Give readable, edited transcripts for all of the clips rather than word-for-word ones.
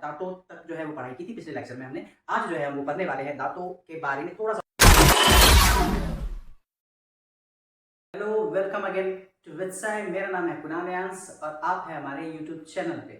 दांतों तक जो है वो पढ़ाई की थी पिछले लेक्चर में हमने। आज जो है हम वो पढ़ने वाले हैं दांतों के बारे में थोड़ा सा। हेलो, वेलकम अगेन टू वित्साई। मेरा नाम है कुणाल यांस और आप हैं हमारे यूट्यूब चैनल पे।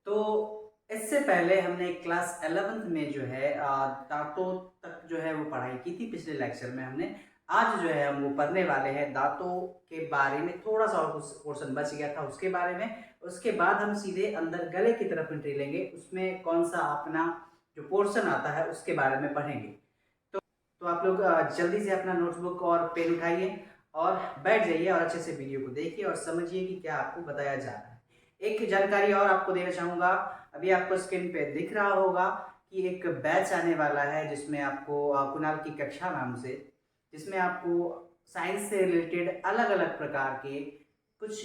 तो इससे पहले हमने क्लास 11th में जो है दांतों तक जो है वो पढ़ाई की थी पिछले लेक्चर में हमने। आज जो है हम वो पढ़ने वाले हैं दांतों के बारे में, थोड़ा सा और कुछ पोर्शन बच गया था उसके बारे में। उसके बाद हम सीधे अंदर गले की तरफ एंट्री लेंगे, उसमें कौन सा अपना जो पोर्शन आता है उसके बारे में पढ़ेंगे। तो आप लोग जल्दी से अपना नोटबुक और पेन उठाइए और बैठ जाइए और अच्छे से वीडियो को देखिए और समझिए कि क्या आपको बताया जा रहा है। एक जानकारी और आपको देना चाहूँगा, अभी आपको स्क्रीन पे दिख रहा होगा कि एक बैच आने वाला है जिसमें आपको कुणाल की कक्षा नाम से, जिसमें आपको साइंस से रिलेटेड अलग अलग प्रकार के कुछ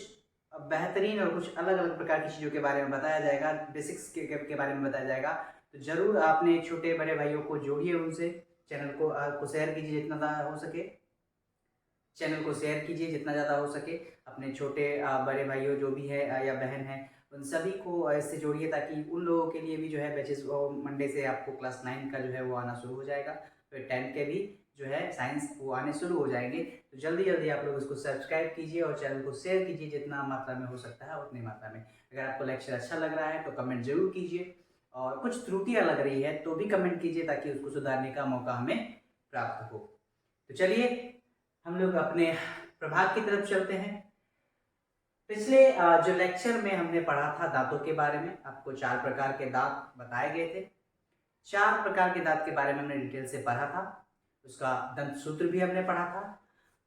बेहतरीन और कुछ अलग अलग प्रकार की चीज़ों के बारे में बताया जाएगा, बेसिक्स के बारे में बताया जाएगा। तो ज़रूर आपने छोटे बड़े भाइयों को जोड़िए उनसे, चैनल को शेयर कीजिए जितना ज़्यादा हो सके, चैनल को शेयर कीजिए जितना ज़्यादा हो सके। अपने छोटे बड़े भाइयों जो भी है या बहन है उन सभी को इससे जोड़िए, ताकि उन लोगों के लिए भी जो है बैचेस मंडे से आपको क्लास 9 का जो है वो आना शुरू हो जाएगा, फिर 10 के भी जो है साइंस वो आने शुरू हो जाएंगे। तो जल्दी जल्दी आप लोग इसको सब्सक्राइब कीजिए और चैनल को शेयर कीजिए जितना मात्रा में हो सकता है उतनी मात्रा में। अगर आपको लेक्चर अच्छा लग रहा है तो कमेंट जरूर कीजिए, और कुछ त्रुटियाँ लग रही है तो भी कमेंट कीजिए ताकि उसको सुधारने का मौका हमें प्राप्त हो। तो चलिए हम लोग अपने प्रभाग की तरफ चलते हैं। पिछले जो लेक्चर में हमने पढ़ा था दांतों के बारे में, आपको 4 प्रकार के दांत बताए गए थे। 4 प्रकार के दांत के बारे में हमने डिटेल से पढ़ा था, उसका दंत सूत्र भी हमने पढ़ा था।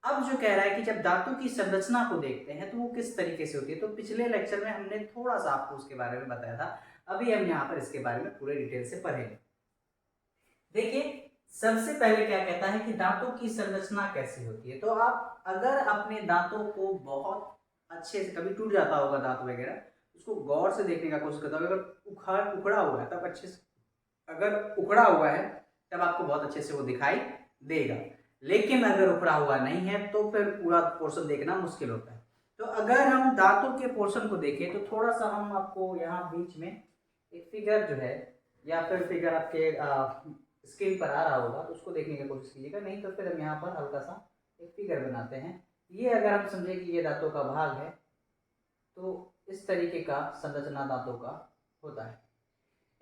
अब जो कह रहा है कि जब दांतों की संरचना को देखते हैं तो वो किस तरीके से होती है, तो पिछले लेक्चर में हमने थोड़ा सा आपको उसके बारे में बताया था। अभी हम यहाँ पर इसके बारे में पूरे डिटेल से पढ़ेंगे। देखिए, सबसे पहले क्या कहता है कि दांतों की संरचना कैसी होती है। तो आप अगर अपने दांतों को बहुत अच्छे से, कभी टूट जाता होगा दांत वगैरह, उसको गौर से देखने का कोशिश करता होगा। अगर उखड़ा हुआ है तब अच्छे से, अगर उखड़ा हुआ है तब आपको बहुत अच्छे से वो दिखाई देगा, लेकिन अगर उखड़ा हुआ नहीं है तो फिर पूरा पोर्शन देखना मुश्किल होता है। तो अगर हम दांतों के पोर्शन को देखें तो थोड़ा सा हम आपको यहाँ बीच में एक फिगर जो है, या फिर फिगर आपके स्क्रीन पर आ रहा होगा तो उसको देखने की कोशिश कीजिएगा, नहीं तो फिर हम यहाँ पर हल्का सा एक फिगर बनाते हैं। ये अगर हम समझे कि ये दांतों का भाग है तो इस तरीके का संरचना दांतों का होता है।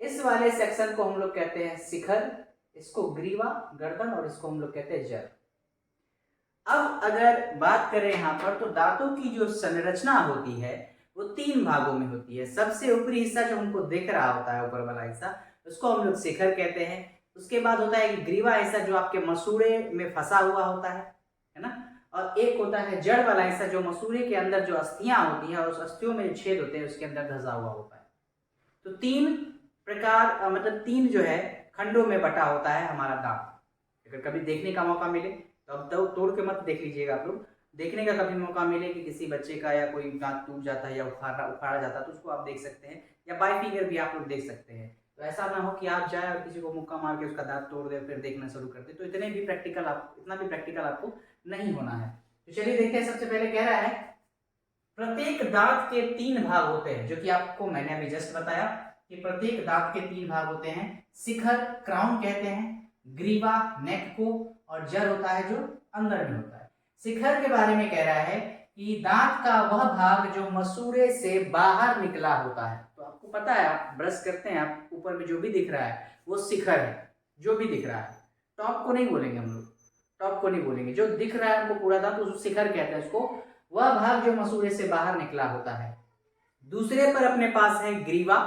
इस वाले सेक्शन को हम लोग कहते हैं शिखर, इसको ग्रीवा, गर्दन, और इसको हम लोग कहते हैं जड़। अब अगर बात करें यहाँ पर तो दांतों की जो संरचना होती है वो 3 भागों में होती है। सबसे ऊपरी हिस्सा जो हमको दिख रहा होता है, ऊपर वाला हिस्सा, उसको हम लोग शिखर कहते हैं। उसके बाद होता है कि ग्रीवा हिस्सा जो आपके मसूड़े में फंसा हुआ होता है ना, और एक होता है जड़ वाला हिस्सा जो मसूड़े के अंदर जो अस्थियां होती हैं और उस अस्थियों में जो छेद होते हैं उसके अंदर धंसा हुआ होता है। तो 3 प्रकार, मतलब 3 जो है खंडों में बटा होता है हमारा दांत। अगर कभी देखने का मौका मिले तो अब तो तोड़ के मत देख लीजिएगा आप लोग, देखने का कभी मौका मिले कि किसी बच्चे का या कोई दांत टूट जाता है या उखाड़ा जाता है तो उसको आप देख सकते हैं, या बाई फिंगर भी आप लोग देख सकते हैं। तो ऐसा ना हो कि आप जाए और किसी को मुक्का मार के उसका दांत तोड़ दे फिर देखना शुरू कर दे। तो इतना भी प्रैक्टिकल आपको नहीं होना है। तो चलिए देखते हैं। सबसे पहले कह रहा है प्रत्येक दांत के 3 भाग होते हैं, जो कि आपको मैंने अभी जस्ट बताया कि प्रत्येक दांत के 3 भाग होते हैं। शिखर क्राउन कहते हैं, ग्रीवा नेक को, और जड़ होता है जो अंदर में होता है। शिखर के बारे में कह रहा है कि दांत का वह भाग जो मसूड़े से बाहर निकला होता है। तो आपको पता है, आप ब्रश करते हैं, आप ऊपर में जो भी दिख रहा है वो शिखर है, जो भी दिख रहा है। टॉप को नहीं बोलेंगे हम लोग, टॉप को नहीं बोलेंगे, जो दिख रहा है हमको पूरा दांत उसको शिखर कहते हैं। उसको वह भाग जो मसूड़े से बाहर निकला होता है। दूसरे पर अपने पास है ग्रीवा,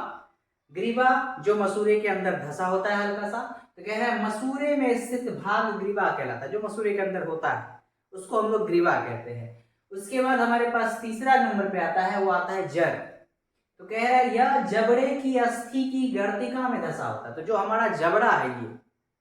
ग्रीवा जो मसूड़े के अंदर धंसा होता है हल्का सा। तो कह रहा है मसूड़े में स्थित भाग ग्रीवा कहलाता है, जो मसूड़े के अंदर होता है उसको हम लोग ग्रीवा कहते हैं। उसके बाद हमारे पास तीसरा नंबर पे आता है, वो आता है जड़। तो कह रहा है यह जबड़े की अस्थि की गर्तिका में धंसा होता है। तो जो हमारा जबड़ा है ये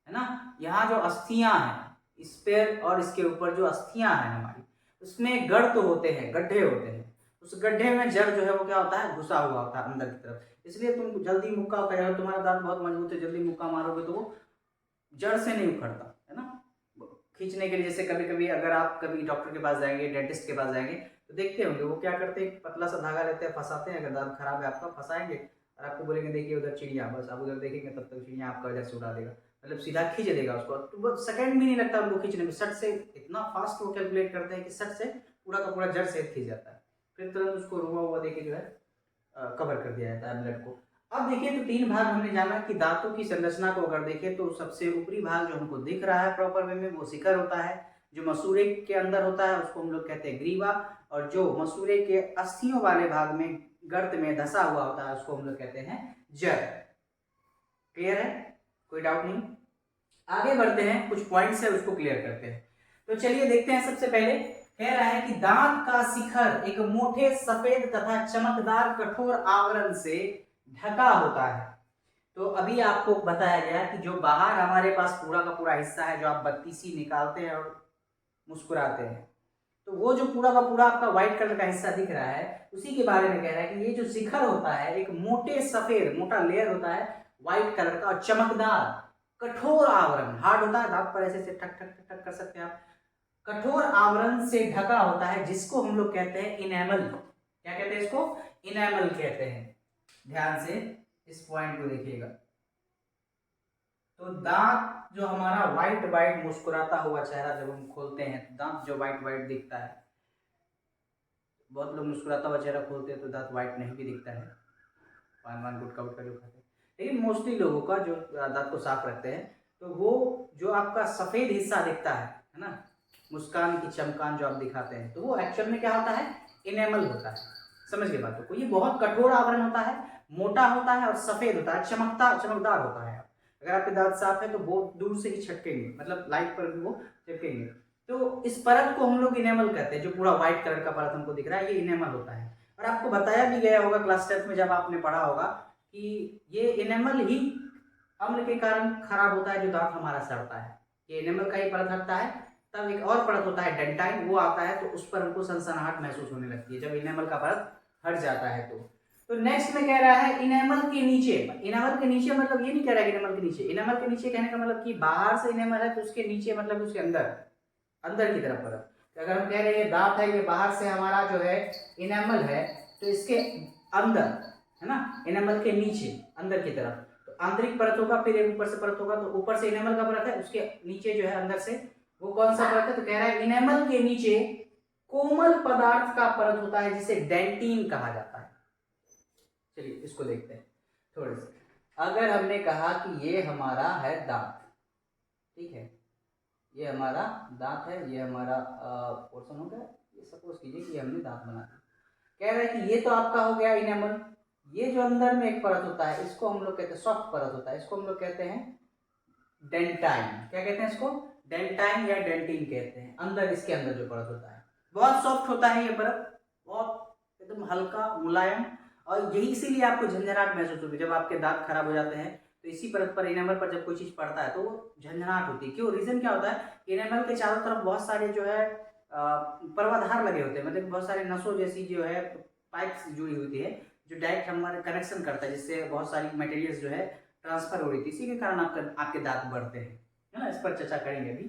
है ना, यहाँ जो अस्थियां हैं इस पैर और इसके ऊपर जो अस्थियां हैं हमारी, उसमें गर्त होते हैं, गड्ढे होते हैं। उस गड्ढे में जड़ जो है वो क्या होता है, घुसा हुआ होता है अंदर की तरफ। इसलिए तुम जल्दी मुक्का उखाड़, तुम्हारा दांत बहुत मजबूत है, जल्दी मुक्का मारोगे तो वो जड़ से नहीं उखड़ता है ना। खींचने के लिए, जैसे कभी कभी अगर आप कभी डॉक्टर के पास जाएंगे, डेंटिस्ट के पास जाएंगे तो देखते होंगे वो क्या करते हैं, पतला सा धागा लेते हैं, फंसाते हैं। अगर दांत खराब है आपका, फंसाएंगे और आपको बोलेंगे देखिए उधर चिड़िया, बस आप उधर देखेंगे तब तक चिड़िया आपका इधर से उड़ा देगा, मतलब सीधा खींच देगा उसको, तो वो सेकंड भी नहीं लगता उनको खींचने में, सट से इतना फास्ट वो कैलकुलेट करते हैं कि सट से पूरा का पूरा जड़ से खींच जाता है, फिर तुरंत उसको रुआ हुआ देके जो है कवर कर दिया जाता है ब्लड को। अब देखिए तो 3 भाग हमने जाना कि दांतों की संरचना को अगर देखें तो सबसे ऊपरी भाग जो हमको दिख रहा है प्रॉपर वे में वो शिखर होता है, जो मसूड़े के अंदर होता है उसको हम लोग कहते हैं ग्रीवा, और जो मसूड़े के अस्थियों वाले भाग में गर्त में धसा हुआ होता है उसको हम लोग कहते हैं जड़। क्लियर है, कोई डाउट नहीं? आगे बढ़ते हैं, कुछ पॉइंट्स है उसको क्लियर करते हैं। तो चलिए देखते हैं। सबसे पहले कह रहा है कि दांत का शिखर एक मोटे सफेद तथा चमकदार कठोर आवरण से ढका होता है। तो अभी आपको बताया गया कि जो बाहर हमारे पास पूरा का पूरा हिस्सा है जो आप बत्तीसी निकालते हैं और मुस्कुराते हैं, तो वो जो पूरा का पूरा आपका व्हाइट कलर का हिस्सा दिख रहा है उसी के बारे में कह रहा है कि ये जो शिखर होता है एक मोटे सफेद मोटा लेयर होता है व्हाइट कलर का और चमकदार कठोर आवरण, हार्ड होता है, दांत पर ऐसे ठक ठक ठक ठक कर सकते हैं आप, कठोर आवरण से ढका होता है जिसको हम लोग कहते हैं इनेमल। क्या कहते हैं इसको? इनेमल कहते हैं। ध्यान से इस पॉइंट को देखिएगा। तो दांत जो हमारा व्हाइट व्हाइट मुस्कुराता हुआ चेहरा जब हम खोलते हैं तो दांत जो व्हाइट व्हाइट दिखता है, बहुत लोग मुस्कुराता हुआ चेहरा खोलते हैं तो दांत व्हाइट नहीं भी दिखता है, पान वान गुटखा वुटखा जो खाते हैं, लेकिन मोस्टली लोगों का जो दांत को साफ रखते हैं तो वो जो आपका सफेद हिस्सा दिखता है ना, मुस्कान की चमकान जो आप दिखाते हैं, तो वो एक्चुअल में क्या होता है? इनेमल होता है। समझ गए बातों को? ये बहुत कठोर आवरण होता है, मोटा होता है और सफेद होता है, चमकदार होता है। अगर आपके दांत साफ है तो बहुत दूर से ही छटकेंगे, मतलब लाइट पर भी वो चिपकेंगे। तो इस परत को हम लोग इनेमल कहते हैं, जो पूरा व्हाइट कलर का परत हमको दिख रहा है ये इनेमल होता है। और आपको बताया भी गया होगा क्लास 10 में जब आपने पढ़ा होगा कि ये इनेमल ही अम्ल के कारण खराब होता है, जो दांत हमारा सड़ता है ये इनेमल का ही परत हटता है। तब एक और परत होता है डेंटाइन, वो आता है तो उस पर हमको सनसनाहट महसूस होने लगती है जब इनेमल का परत हट जाता है। तो नेक्स्ट में कह रहा है इनेमल के नीचे। इनेमल के नीचे मतलब ये नहीं कह रहा है इनेमल के नीचे, इनेमल के नीचे कहने का मतलब कि बाहर से इनेमल है तो उसके नीचे मतलब उसके अंदर की तरफ परत। तो अगर हम कह रहे हैं ये दांत है, ये बाहर से हमारा जो है इनेमल है, तो इसके अंदर है ना, इनेमल के नीचे अंदर की तरफ तो आंतरिक परत होगा, फिर एक ऊपर से परत होगा, तो ऊपर से इनेमल का परत है, उसके नीचे जो है अंदर से वो कौन सा परत है? तो कह रहा है इनेमल के नीचे कोमल पदार्थ का परत होता है जिसे डेंटिन कहा जाता है। चलिए इसको देखते हैं थोड़े से। अगर हमने कहा कि ये हमारा है दांत, ठीक है, ये हमारा दांत है, ये हमारा पोर्शन हो गया, ये सपोज कीजिए कि हमने दांत बना दिया। कह रहा है कि ये तो आपका हो गया इनेमल, ये जो अंदर में एक परत होता है इसको हम लोग कहते हैं सॉफ्ट परत होता है, इसको हम लोग कहते हैं डेंटाइन। क्या कहते हैं इसको? डेंटाइन या डेंटिन कहते हैं। अंदर इसके अंदर जो परत होता है बहुत सॉफ्ट होता है, ये परत बहुत एकदम हल्का मुलायम, और यही इसीलिए आपको झंझनाहट महसूस होती है जब आपके दांत खराब हो जाते हैं तो इसी परत पर इनेमल पर जब कोई चीज पड़ता है तो वो झंझनाहट होती है। क्यों? रीजन क्या होता है? इनेमल के चारों तरफ बहुत सारे जो है पर्वाधार लगे होते हैं, मतलब बहुत सारे नसों जैसी जो है पाइप्स जुड़ी होती है जो डायरेक्ट हमारे कनेक्शन करता है, जिससे बहुत सारी मटेरियल्स जो है ट्रांसफर हो रही थी, इसी के कारण आपके दांत बढ़ते हैं, है ना। इस पर चर्चा करेंगे अभी।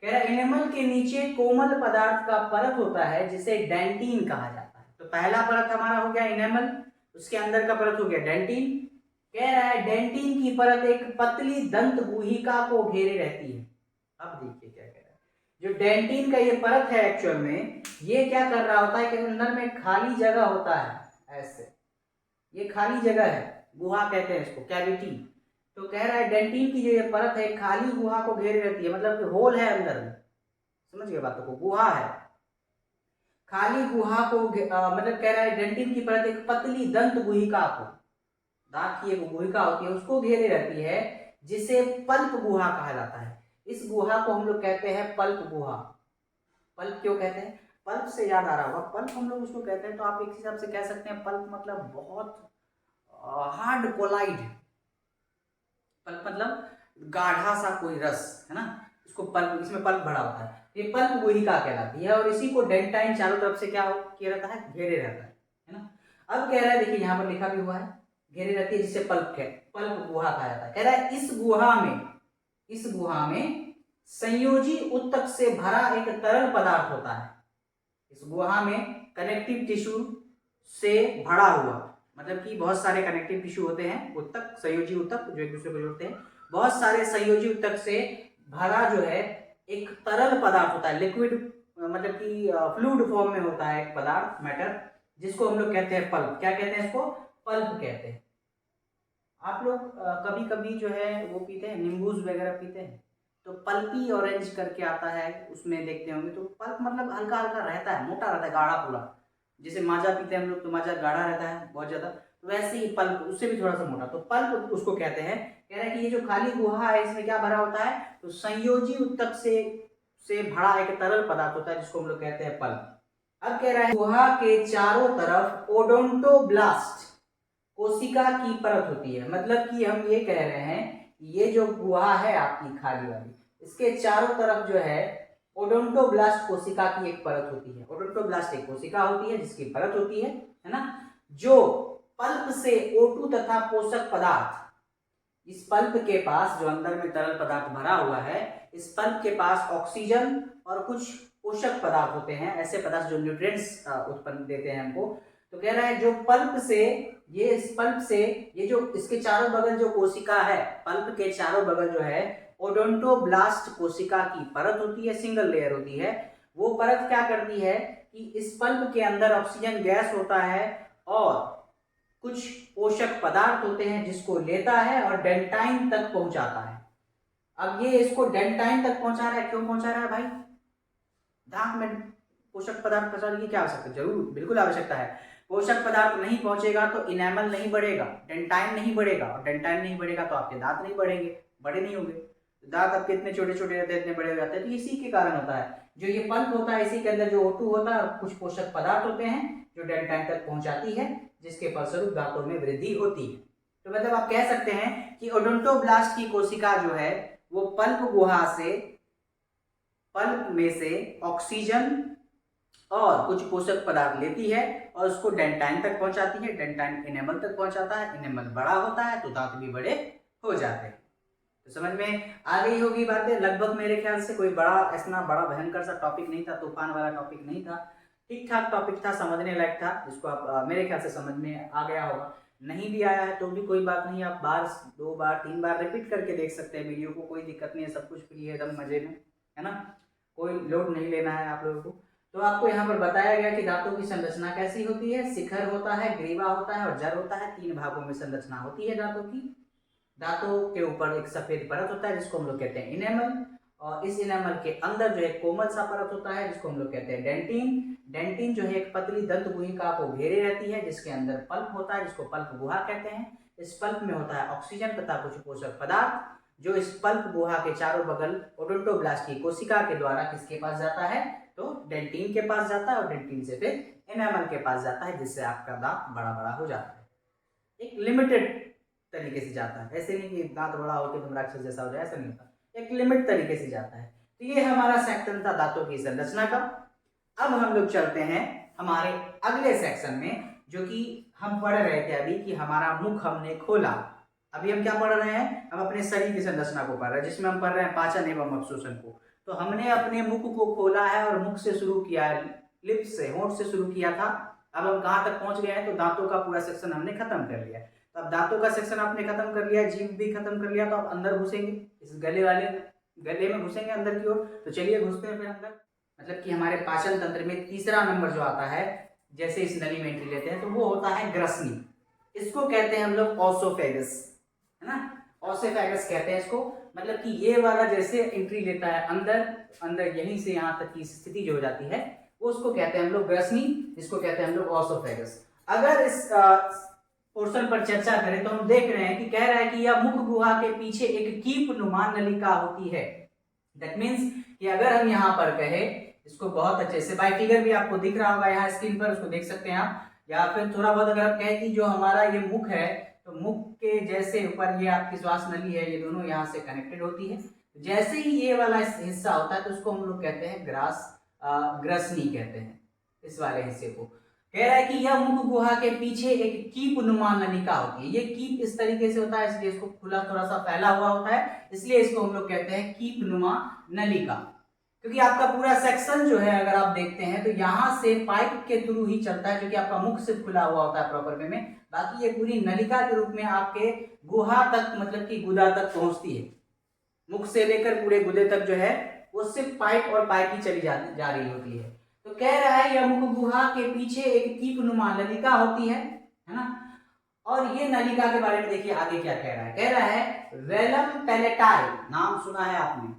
कह रहा है इनेमल के नीचे कोमल पदार्थ का परत होता है जिसे डेंटिन कहा जाता है। तो पहला परत हमारा हो गया इनेमल, उसके अंदर का परत हो गया डेंटिन। कह रहा है डेंटिन की परत एक पतली दंत गुहिका को घेरे रहती है। अब देखिए क्या कह रहा है, जो डेंटिन का ये परत है एक्चुअल में ये क्या कर रहा होता है कि अंदर में खाली जगह होता है, ऐसे ये खाली जगह है, गुहा कहते हैं इसको, कैविटी। तो कह रहा है डेंटिन की जो ये परत है खाली गुहा को घेरे रहती है, मतलब कि होल है अंदर में, समझ गए बातों को, गुहा है, खाली गुहा को मतलब कह रहा है डेंटिन की परत एक पतली दंत गुहिका को, दांत की एक गुहिका होती है उसको घेरे रहती है, जिसे पल्प गुहा कहा जाता है। इस गुहा को हम लोग कहते हैं पल्प गुहा। पल्प क्यों कहते हैं? पल्प से याद आ रहा होगा, पल्प हम लोग उसको कहते हैं, तो आप एक हिसाब से कह सकते हैं पल्प मतलब बहुत हार्ड कोलाइड, पल्प मतलब गाढ़ा सा कोई रस, है ना, इसको पल्प, इसमें पल्प भरा होता है, ये पल्प गुहिका कहलाती है, और इसी को डेंटाइन चारों तरफ से क्या किया रहता है? घेरे रहता है ना। अब कह रहा है देखिए यहाँ पर लिखा भी हुआ है घेरे रहती है, जिसे पल्प गुहा कहा जाता है। कह रहा है इस गुहा में संयोजी उत्तक से भरा एक तरल पदार्थ होता है। इस गुहा में कनेक्टिव टिश्यू से भरा हुआ, मतलब कि बहुत सारे कनेक्टिव टिश्यू होते हैं, उत्तक, संयोजी उत्तक जो एक दूसरे को जोड़ते हैं। बहुत सारे संयोजी उत्तक से भरा जो है एक तरल पदार्थ होता है, लिक्विड मतलब कि फ्लूइड फॉर्म में होता है एक पदार्थ, मैटर, जिसको हम लोग कहते हैं पल्प। क्या कहते हैं इसको? पल्प कहते हैं। आप लोग कभी कभी जो है वो पीते हैं, नींबूज वगैरह पीते हैं, तो पल्पी ऑरेंज करके आता है, उसमें देखते होंगे। तो पल्प मतलब हल्का हल्का रहता है, मोटा रहता है, गाढ़ा पूरा। जैसे माजा पीते हैं हम लोग तो माजा गाढ़ा रहता है बहुत ज्यादा, तो वैसे ही पल्प उससे भी थोड़ा सा मोटा, तो पल्प उसको कहते हैं। कह रहे हैं कि ये जो खाली गुहा है इसमें क्या भरा होता है? तो संयोजी उत्तक से भरा एक तरल पदार्थ होता है जिसको हम लोग कहते हैं पल्प। अब कह रहा है गुहा के चारों तरफ ओडोंटोब्लास्ट कोशिका की परत होती है। मतलब कि हम ये कह रहे हैं ये जो गुहा है आपकी खाली वाली, इसके चारों तरफ जो है ओडोंटोब्लास्ट कोशिका की एक परत होती है। ओडोंटोब्लास्ट एक कोशिका होती है जिसकी परत होती है ना, जो पल्प से O2 तथा पोषक पदार्थ, इस पल्प के पास जो अंदर में तरल पदार्थ भरा हुआ है, इस पल्प के पास ऑक्सीजन और कुछ पोषक पदार्थ होते हैं, ऐसे पदार्थ जो न्यूट्रिएंट्स उत्पन्न देते हैं हमको। तो कह रहा है जो पल्प से ये, इस पल्प से ये जो इसके चारों बगल जो कोशिका है, पल्प के चारों बगल जो है ओडोंटोब्लास्ट कोशिका की परत होती है, सिंगल लेयर होती है। वो परत क्या करती है कि इस पल्प के अंदर ऑक्सीजन गैस होता है और कुछ पोषक पदार्थ होते हैं जिसको लेता है और डेंटाइन तक पहुंचाता है। अब ये इसको डेंटाइन तक पहुंचा रहा है, क्यों पहुंचा रहा है भाई? दांत में पोषक पदार्थ पहुंचाने की क्या आवश्यकता? जरूर, बिल्कुल आवश्यकता है। पोषक पदार्थ नहीं पहुंचेगा तो इनेमल नहीं बढ़ेगा, डेंटाइन नहीं बढ़ेगा, और डेंटाइन नहीं बढ़ेगा तो आपके दांत नहीं बढ़ेंगे, बड़े नहीं होंगे। दांत आपके इतने छोटे छोटे रहते हैं, इतने बड़े हो जाते हैं, तो इसी के कारण होता है। जो ये पल्प होता है इसी के अंदर जो O2 होता है और कुछ पोषक पदार्थ होते हैं जो डेंटाइन तक पहुंचाती है, जिसके फलस्वरूप दांतों में वृद्धि होती है। तो मतलब आप कह सकते हैं कि ओडोंटोब्लास्ट की कोशिका जो है वो पल्प गुहा से, पल्प में से ऑक्सीजन और कुछ पोषक पदार्थ लेती है और उसको डेंटाइन तक पहुंचाती है, डेंटाइन इनेमल तक पहुंचाता है, इनेमल बड़ा होता है तो दांत भी बड़े हो जाते हैं। तो समझ में आ गई होगी बातें लगभग, मेरे ख्याल से कोई बड़ा इतना बड़ा भयंकर सा टॉपिक नहीं था, तूफान वाला टॉपिक नहीं था, ठीक ठाक टॉपिक था, समझने लायक था, जिसको आप मेरे ख्याल से समझ में आ गया होगा। नहीं भी आया है तो भी कोई बात नहीं, आप बार 2 बार 3 बार रिपीट करके देख सकते हैं वीडियो को, कोई दिक्कत नहीं है, सब कुछ फ्री है एकदम मजे में, है ना, कोई लोड नहीं लेना है आप लोगों को। तो आपको यहाँ पर बताया गया कि दांतों की संरचना कैसी होती है, शिखर होता है, ग्रीवा होता है और जड़ होता है, 3 भागों में संरचना होती है दांतों की। दांतों के ऊपर एक सफेद परत होता है जिसको हम लोग कहते हैं इनेमल, और इस इनेमल के अंदर जो है कोमल सा परत होता है जिसको हम लोग कहते हैं डेंटिन। डेंटिन जो है एक पतली दंत गुहिका को घेरे रहती है जिसके अंदर पल्प होता है जिसको पल्प गुहा कहते हैं। इस पल्प में होता है ऑक्सीजन तथा कुछ पोषक पदार्थ जो इस पल्प गुहा के चारों बगल ओडोंटोब्लास्ट की कोशिका के द्वारा किसके पास जाता है? तो डेंटिन के पास जाता है और डेंटिन से फिर इनेमल के पास जाता है, जिससे आपका दांत बड़ा बड़ा हो जाता है। एक लिमिटेड तरीके से जाता है, ऐसे नहीं कि दांत बड़ा होकर तुम राक्षस जैसा हो जाए, ऐसा नहीं होता, एक लिमिट तरीके से जाता है। तो ये हमारा सेक्शन था दांतों की संरचना का। अब हम लोग चलते हैं हमारे अगले सेक्शन में, जो कि हम पढ़ रहे थे अभी कि हमारा मुख हमने खोला। अभी हम क्या पढ़ रहे हैं? हम अपने शरीर की संरचना को पढ़ रहे हैं, जिसमें हम पढ़ रहे हैं पाचन एवं अवशोषण को। तो हमने अपने मुख को खोला है और मुख से शुरू किया है, लिप्स से, होंठ से शुरू किया था। अब हम कहाँ तक पहुंच गए हैं? तो दांतों का पूरा सेक्शन हमने खत्म कर लिया। तो अब दांतों का सेक्शन आपने खत्म कर लिया, जीभ भी खत्म कर लिया, तो आप अंदर घुसेंगे, इस गले में घुसेंगे अंदर की ओर। तो चलिए घुसते हैं फिर अंदर। मतलब कि हमारे पाचन तंत्र में तीसरा नंबर जो आता है, जैसे इस नली में एंट्री लेते हैं, तो वो होता है ग्रसनी। इसको कहते हैं हम लोग ऑसोफेगस, है ना, ऑसोफेगस कहते हैं इसको। मतलब कि ये वाला जैसे एंट्री लेता है अंदर, अंदर यहीं से यहाँ तक की स्थिति जो हो जाती है वो उसको कहते हैं हम लोग ग्रसनी, इसको कहते हैं हम लोग ऑसोफेगस। अगर इस पोर्शन पर चर्चा करें तो हम देख रहे हैं कि कह रहा है कि यह मुख गुहा के पीछे एक कीप नुमा नलिका होती है। दैट मीन्स कि अगर हम यहाँ पर कहें, इसको बहुत अच्छे से बाय फिगर भी आपको दिख रहा होगा यहाँ स्क्रीन पर, उसको देख सकते हैं आप, या फिर थोड़ा बहुत अगर आप कहें कि जो हमारा ये मुख है, तो मुख के जैसे ऊपर ये आपकी श्वास नली है, ये दोनों यहाँ से कनेक्टेड होती है। जैसे ही ये वाला हिस्सा होता है तो उसको हम लोग कहते हैं ग्रसनी कहते हैं, इस वाले हिस्से को। कह रहा है कि यह मुख गुहा के पीछे एक कीप नुमा नलिका होती है। ये कीप इस तरीके से होता है, इसलिए इसको खुला थोड़ा सा फैला हुआ होता है, इसलिए इसको हम लोग कहते हैं कीप नुमा नलिका। क्योंकि आपका पूरा सेक्शन जो है अगर आप देखते हैं तो यहाँ से पाइप के थ्रू ही चलता है, जो कि आपका मुख से खुला हुआ होता है प्रॉपर वे में। बाकी ये पूरी नलिका के रूप में आपके गुहा तक, मतलब कि गुदा तक पहुंचती है। मुख से लेकर पूरे गुदे तक जो है वो सिर्फ पाइप और पाइप ही चली जा रही होती है। तो कह रहा है यह मुख गुहा के पीछे एक कीपनुमा नलिका होती है ना। और ये नलिका के बारे में देखिए आगे क्या कह रहा है। कह रहा है वेलम पेलेटाई, नाम सुना है आपने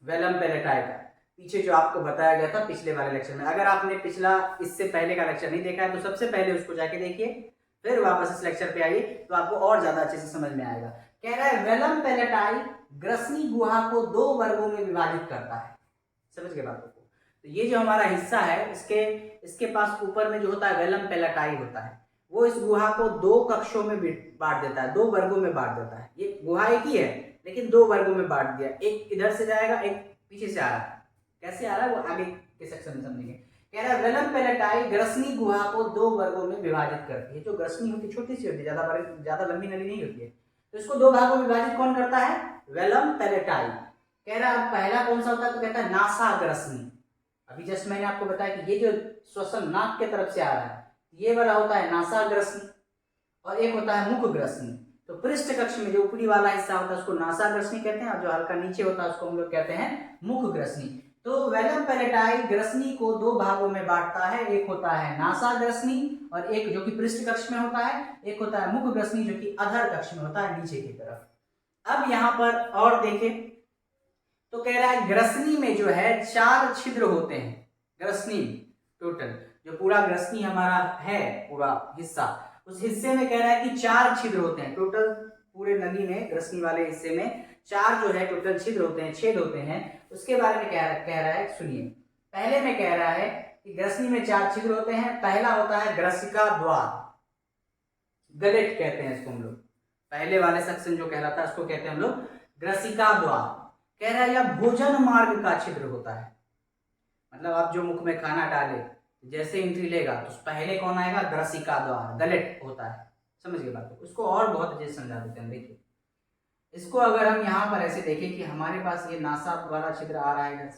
वेलम पेलेटाई का, पीछे जो आपको बताया गया था पिछले वाले लेक्चर में। अगर आपने पिछला इससे पहले का लेक्चर नहीं देखा है तो सबसे पहले उसको जाके देखिए, फिर वापस इस लेक्चर पे आइए तो आपको और ज्यादा अच्छे से समझ में आएगा। कह रहा है वेलम पेलेटाई ग्रसनी गुहा को 2 वर्गों में विभाजित करता है। समझ गए बातों को। तो ये जो हमारा हिस्सा है इसके पास ऊपर में जो होता है वेलम पेलेटाई होता है, वो इस गुहा को 2 कक्षों में बांट देता है, 2 वर्गों में बांट देता है। ये गुहा एक ही है लेकिन 2 वर्गों में बांट दिया, एक इधर से जाएगा एक पीछे से आ रहा है। कैसे आ रहा है वो आगे के सेक्शन में समझेंगे। कह रहा है वेलम पेलेटाई ग्रसनी गुहा को 2 वर्गों में विभाजित करती है। जो ग्रसनी होती है छोटी सी होती है, ज्यादा लंबी नली नहीं होती है। तो इसको 2 भागों में विभाजित कौन करता है? वेलम पेलेटाई। कह रहा है पहला कौन सा होता है? तो कहता है नासा ग्रसनी। अभी जस्ट मैंने आपको बताया कि ये जो श्वसन नाक के तरफ से आ रहा है ये वाला होता है नासा ग्रसनी, और एक होता है मुख ग्रसनी। तो पृष्ठ कक्ष में जो ऊपरी वाला हिस्सा होता है उसको नासा ग्रसनी कहते हैं, और जो हल्का नीचे होता है उसको हम लोग कहते हैं मुख ग्रसनी। तो वेलम पेलेटाई ग्रसनी को 2 भागों में बांटता है, एक होता है नासा ग्रसनी और एक जो कि पृष्ठ कक्ष में होता है, एक होता है मुख ग्रसनी जो कि अधर कक्ष में होता है नीचे की तरफ। अब यहाँ पर और देखें तो कह रहा है ग्रसनी में जो है 4 छिद्र होते हैं। ग्रसनी टोटल जो पूरा ग्रसनी हमारा है पूरा हिस्सा, उस हिस्से में कह रहा है कि 4 छिद्र होते हैं टोटल। पूरे नली में ग्रसनी वाले हिस्से में 4 जो है टोटल छिद्र होते हैं, छेद होते हैं। उसके बारे में कह रहा है सुनिए। पहले में कह रहा है कि ग्रसनी में 4 छिद्र होते हैं। पहला होता है ग्रसिका द्वार, गलेट कहते हैं इसको हम लोग। पहले वाले सेक्शन जो कह रहा था उसको कहते हैं हम लोग ग्रसिका द्वार। कह रहा है यह भोजन मार्ग का छिद्र होता है। मतलब आप जो मुख में खाना डाले जैसे एंट्री लेगा तो पहले कौन आएगा? ग्रसिका द्वार, गलेट होता है। समझ गए बात को। उसको और बहुत अच्छे से समझा देते हैं। देखिए इसको अगर हम यहाँ पर ऐसे देखें कि हमारे पास ये नासा वाला छिद्र आ रहा है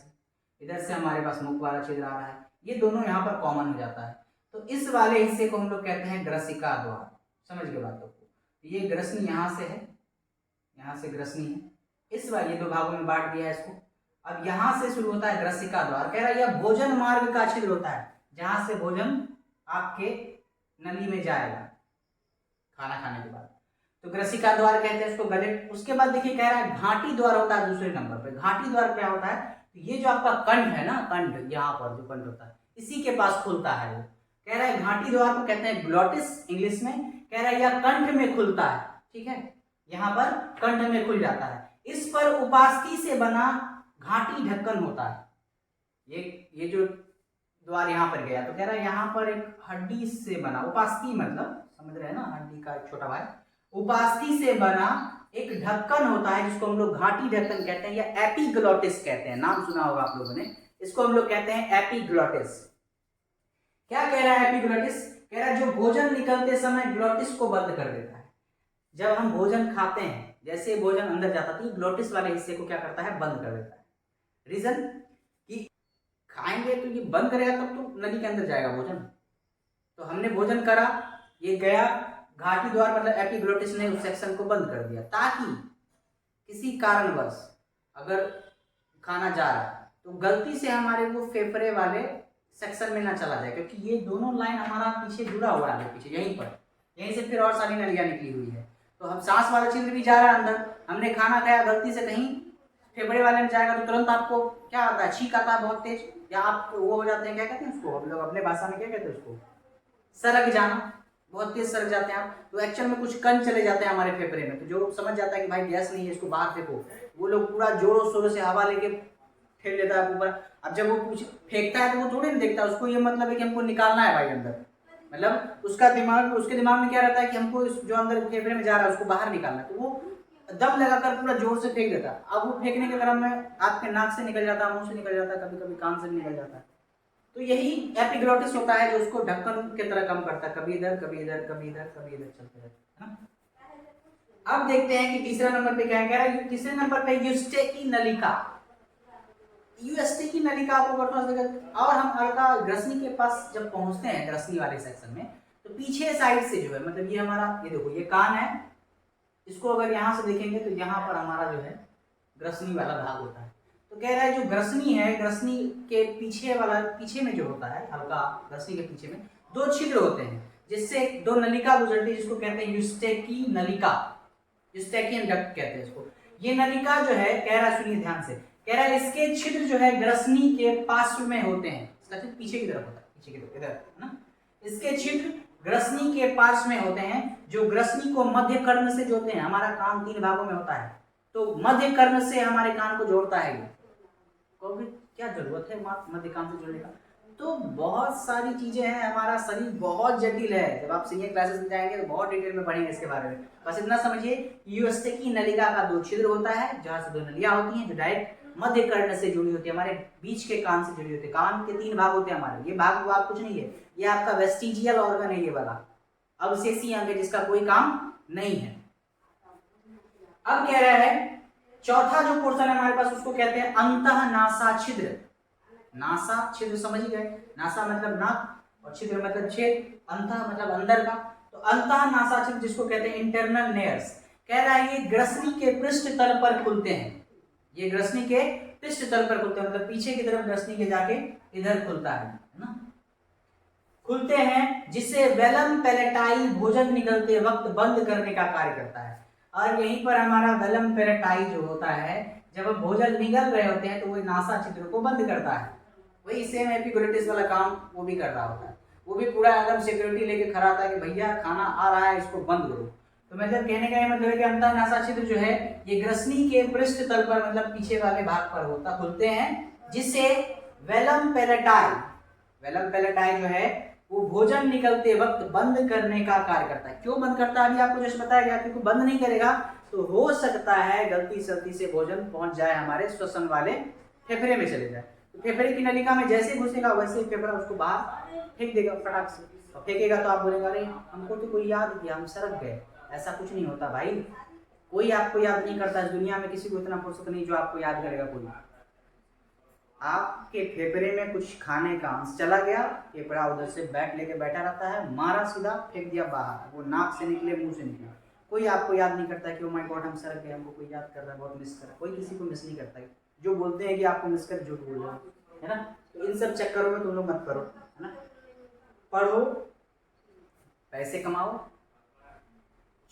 इधर से हमारे पास मुख वाला छिद्र आ रहा है, ये दोनों यहाँ पर कॉमन हो जाता है। तो इस वाले हिस्से को हम लोग कहते हैं ग्रसिका द्वार। समझ गए बातों को। ये ग्रसनी यहाँ से है, यहाँ से ग्रसनी है, इस वाले 2 भागों में बांट दिया है इसको। अब यहाँ से शुरू होता है ग्रसिका द्वार। कह रहा है यह भोजन मार्ग का छिद्र होता है, जहां से भोजन आपके नली में जाएगा खाना खाने के बाद। तो ग्रसिका द्वार कहते हैं इसको, गलेट। उसके बाद देखिए कह रहा है घाटी द्वार होता है दूसरे नंबर पे। घाटी द्वार क्या होता है? तो ये जो आपका कंठ है ना, कंठ यहाँ पर जो कंठ होता है इसी के पास खुलता है वो। कह रहा है घाटी द्वार को कहते हैं ग्लोटिस इंग्लिश में। कह रहा है यह कंठ में खुलता है, ठीक है, यहाँ पर कंठ में खुल जाता है। इस पर उपास्थि से बना घाटी ढक्कन होता है। ये जो द्वार यहाँ पर गया तो कह रहा है यहाँ पर एक हड्डी से बना, उपास्थि मतलब समझ रहे हैं ना, हड्डी का एक छोटा भाई, उपास्थि से बना एक ढक्कन होता है जिसको हम लोग घाटी ढक्कन कहते हैं या एपिग्लोटिस कहते हैं। नाम सुना होगा आप लोगों ने, इसको हम लोग कहते हैं एपिग्लोटिस। क्या कह रहा है एपिग्लोटिस? कह रहा है जो भोजन निकलते समय ग्लोटिस को बंद कर देता है। जब हम भोजन खाते हैं जैसे भोजन अंदर जाता है तो ग्लोटिस वाले हिस्से को क्या करता है? बंद कर देता है। रीजन कि खाएंगे तो ये बंद करेगा तब तो नदी के अंदर जाएगा भोजन। तो हमने भोजन करा, ये गया घाटी द्वार मतलब एपिग्लोटिस ने उस सेक्शन को बंद कर दिया, ताकि किसी कारणवश अगर खाना जा रहा है तो गलती से हमारे वो फेफड़े वाले सेक्शन में ना चला जाए, क्योंकि ये दोनों लाइन हमारा पीछे जुड़ा हुआ है, पीछे यहीं पर, यहीं से फिर और सारी नलियां निकली हुई है। तो हम सांस वाला छिद्र भी जा रहा है अंदर, हमने खाना खाया गलती से कहीं फेफड़े वाले में जाएगा तो तुरंत आपको क्या आता है? छींक आता है बहुत तेज, या आप वो हो जाते हैं, क्या कहते हैं उसको हम लोग अपने भाषा में क्या कहते हैं उसको? सरक जाना, बहुत तेज सरक जाते हैं आप। तो एक्चुअल में कुछ कण चले जाते हैं हमारे फेफड़े में, तो जो समझ जाता है कि भाई गैस नहीं है इसको बाहर फेंको, वो लोग पूरा जोरों शोरों से हवा लेके फेंक देता है ऊपर। अब जब वो कुछ फेंकता है तो वो थोड़ी नहीं देखता, उसको ये मतलब है कि हमको निकालना है भाई अंदर, मतलब उसके दिमाग में क्या रहता है कि हमको जो अंदर फेफड़े में जा रहा है उसको बाहर निकालना है। तो वो दम लगाकर पूरा जोर से फेंक देता है। अब वो फेंकने के क्रम में आपके नाक से निकल जाता है, मुंह से निकल जाता है, कभी कभी कान से निकल जाता है। तो यही एपिग्लोटिस होता है जो उसको ढक्कन की तरह काम करता है, कभी इधर कभी इधर कभी इधर कभी इधर चलते रहता है ना। अब देखते हैं कि तीसरा नंबर पे क्या कह रहा है। तीसरे नंबर पे यूस्टेकी नलिका। यूएसटी की नलिका आपको बटन देखा। और हम हल्का ग्रसनी के पास जब पहुंचते हैं, ग्रसनी वाले सेक्शन में, तो पीछे साइड से जो है, मतलब ये हमारा, ये देखो ये कान है, इसको अगर यहाँ से देखेंगे तो यहाँ पर हमारा जो है ग्रसनी वाला भाग होता है। तो कह रहा है जो ग्रसनी है, ग्रसनी के पीछे वाला, पीछे में जो होता है हल्का, ग्रसनी के पीछे में 2 छिद्र होते हैं जिससे 2 नलिका गुजरती है, जिसको कहते हैं यूस्टेकी नलिका, यूस्टेकियन डक्ट कहते हैं इसको। ये नलिका जो है, कह रहा है सुनिए ध्यान से, कह रहा है इसके छिद्र जो है ग्रसनी के पार्श्व में होते हैं। इसका छिद्र पीछे की तरफ होता है, पीछे की तरफ, इधर है ना। इसके छिद्र ग्रसनी के पार्श्व में होते हैं जो ग्रसनी को मध्य कर्ण से जोड़ते हैं। हमारा कान 3 भागों में होता है, तो मध्य कर्ण से हमारे कान को जोड़ता है ये। क्या जरूरत है मध्य कान से जोड़ने का? तो बहुत सारी चीजें हैं, हमारा शरीर बहुत जटिल है। जब आप सीनियर क्लासेस में जाएंगे तो बहुत डिटेल में पढ़ेंगे इसके बारे में। बस इतना समझिए, यूएसटी नलिका का 2 छिद्र होता है, जहां से 2 नलियां होती हैं जो डायरेक्ट मध्य कर्ण से जुड़ी होती है, हमारे बीच के कान से जुड़ी होती है। कान के 3 भाग होते हैं हमारे, ये भाग वो आप कुछ नहीं है, ये आपका वेस्टिजियल ऑर्गन है, ये वाला अवशेषी अंग है जिसका कोई काम नहीं है। अब कह रहा है चौथा जो पोर्शन है हमारे पास, उसको कहते हैं अंतःनासा छिद्र। नासा छिद्र समझ गए, नासा मतलब नाक और छिद्र मतलब छेद, अंतः मतलब अंदर का। तो अंतःनासा छिद्र जिसको कहते हैं इंटरनल नेयर्स, कह रहा है ये ग्रसनी के पृष्ठ तल पर खुलते हैं। ये ग्रसनी के पृष्ठ तल पर खुलते हैं, मतलब पीछे की तरफ ग्रसनी के जाके इधर खुलता है ना, खुलते हैं, जिससे वेलम पेलेटाई भोजन निकलते वक्त बंद करने का कार्य करता है। और यहीं पर हमारा वेलम पेलेटाई जो होता है, जब हम भोजन निगल रहे होते हैं तो वो नासा छिद्र को बंद करता है। वही सेम एपिग्लोटिस वाला काम वो भी कर रहा होता है, वो भी पूरा एकदम सिक्योरिटी लेके खड़ा था कि भैया खाना आ रहा है, इसको बंद करो। तो मतलब कहने का ये मतलब है कि अंतःनासा छिद्र जो है ये ग्रसनी के पृष्ठ तल पर, मतलब पीछे वाले भाग पर होता, खुलते हैं, जिससे वेलम पेलेटाई जो है वो भोजन निकलते वक्त बंद करने का कार्य करता है। क्यों बंद करता है अभी आपको जैसे बताया गया, क्योंकि बंद नहीं करेगा तो हो सकता है गलती सलती से भोजन पहुंच जाए हमारे श्वसन वाले फेफड़े में चले जाए। तो फेफड़े की नलिका में जैसे घुसेगा वैसे ही फेफड़ा उसको बाहर फेंक देगा फटाक से, और फेंकेगा तो आप बोलेंगे अरे हमको तो कोई याद किया, हम सड़क गए। ऐसा कुछ नहीं होता भाई, कोई आपको याद नहीं करता इस दुनिया में, किसी को इतना फुर्सत नहीं जो आपको याद करेगा कोई। आपके फेफड़े में कुछ खाने का अंश चला गया, फेफड़ा उधर से बैठ लेके बैठा रहता है, मारा सीधा फेंक दिया बाहर, वो नाक से निकले मुंह से निकले, कोई आपको याद नहीं करता कि ओ माय गॉड हम सड़क गए, हमको कोई याद कर रहा है, बहुत मिस कर रहा है। कोई किसी को मिस नहीं करता है, जो बोलते हैं कि आपको मिस कर झूठ बोल रहे हैं, है ना। तो इन सब चक्करों में तुम लोग मत करो, है ना। पढ़ो, पैसे कमाओ,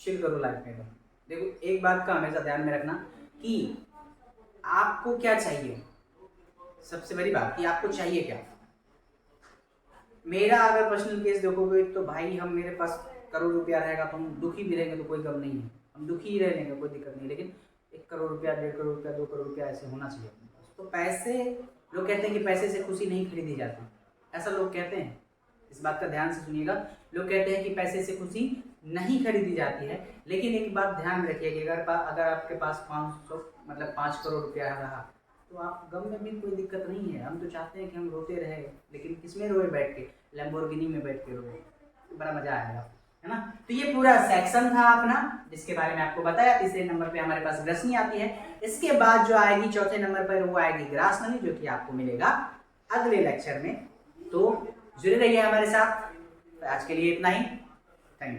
चिल करो लाइफ में। देखो एक बात का हमेशा ध्यान में रखना कि आपको क्या चाहिए, सबसे बड़ी बात कि आपको चाहिए क्या। मेरा अगर पर्सनल केस देखोगे तो भाई हम, मेरे पास करोड़ रुपया रहेगा तो हम दुखी भी रहेंगे तो कोई गम नहीं है, हम दुखी ही रह लेंगे, कोई दिक्कत नहीं। लेकिन 1 करोड़ रुपया, 1.5 करोड़ रुपया, 2 करोड़ रुपया ऐसे होना चाहिए अपने पास। तो पैसे, लोग कहते हैं कि पैसे से खुशी नहीं खरीदी जाती, ऐसा लोग कहते हैं, इस बात का ध्यान से सुनिएगा। लोग कहते हैं कि पैसे से खुशी नहीं खरीदी जाती है, लेकिन एक बात ध्यान में रखिए कि अगर आपके पास 500 मतलब 5 करोड़ रुपया रहा तो आप गम में भी कोई दिक्कत नहीं है। हम तो चाहते हैं कि हम रोते रहे, लेकिन किसमें रोए, बैठ के लैम्बोर्गिनी में बैठ के रोए, तो बड़ा मजा आएगा, है ना। तो ये पूरा सेक्शन था अपना जिसके बारे में आपको बताया। तीसरे नंबर पे हमारे पास ग्रसनी आती है, इसके बाद जो आएगी चौथे नंबर पर वो आएगी ग्रास नली, जो कि आपको मिलेगा अगले लेक्चर में। तो जुड़े रहिए हमारे साथ। आज के लिए इतना ही, थैंक यू।